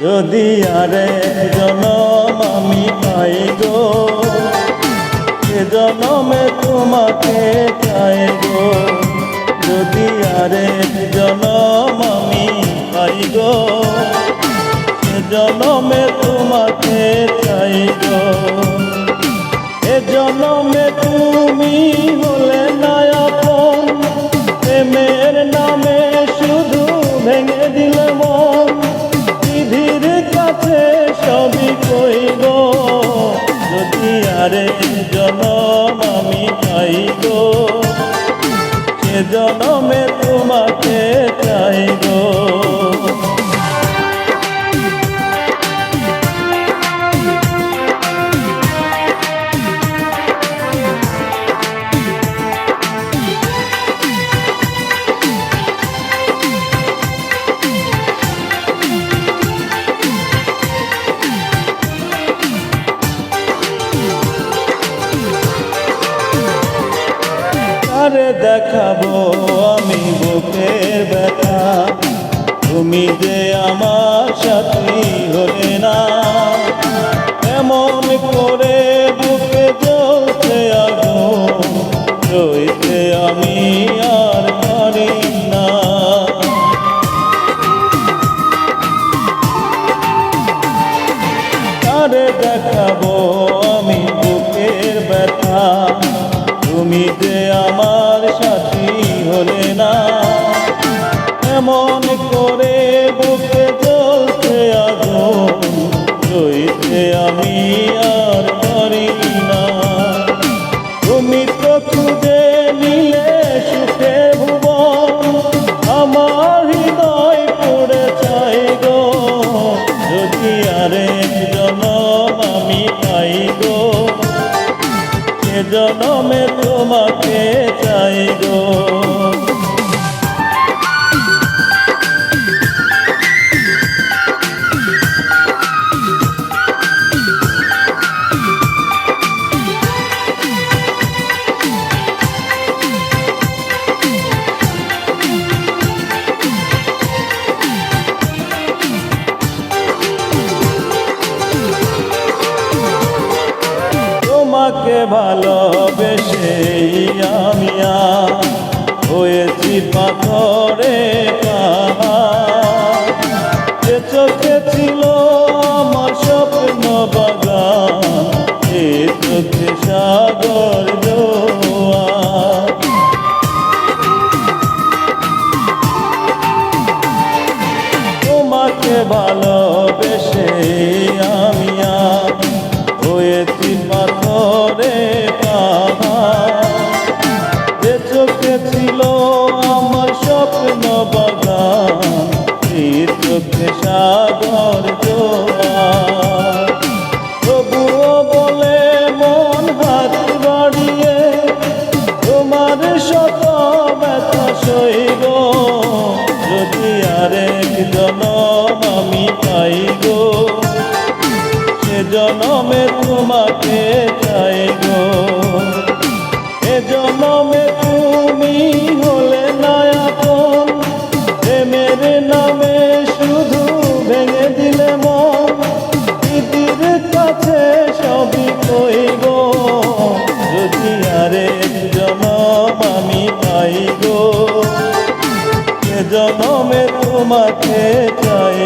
যদি আরেক জনম আমি পাই গো, সে জনমে তোমাকে চাই গো। যদি আরেক জনম আমি পাই গো, সে জনমে তোমাকে চাই গো। এ জনমে তুমি হলে না আপন, প্রেমের নামে শুধু ভেঙে দিলে মন। বিধির কাছে সবই কইব, যদি আরেক জনম আমি পাই গো, সে জনমে তোমাকে চাই গো। আরে দেখাবো আমি বুকের ব্যথা, তুমি যে আমার সাথী হলে না। এমন করে বুকে জ্বলছে আগুন, রইতে আমি আর পারি না। আরে দেখাবো আমি বুকের ব্যথা, তুমি যে আমার সাথী হলে না। এমন করে বুকে জ্বলছে আগুন, রইতে আমি আর পারি না। তুমি তো খুঁজে নিলে সুখে ভুবন, আমার হৃদয় পড়ে চাই গো। যদি আরেক জনম আমি পাই গো, সে জনমে তোমাকে চাই গো। তোমাকে ভালোবেসে আমি হয়েছি পাথরে পাহাড়। যে চোখে ছিল আমার স্বপ্ন বাগান, সে চোখে সাগর জোয়ার। তোমাকে ভালোবেসে আমি হয়েছি পাথরে পাহাড়। যে চোখে ছিল আমার স্বপ্ন বাগান, সে চোখে সাগর জোয়ার। তবুও বলে মন হাত বাড়িয়ে, তোমার শত ব্যথা সইব। যদি আরেক জনম আমি পাই গো, সে জনমে তোমাকে চাই গো। এ জনমে তুমি হলে না আপন, প্রেমের নামে শুধু ভেঙে দিলে মন। বিধির কাছে সবই কইব, যদি আরেক জনম আমি পাই গো, সে জনমে তোমাকে চাই।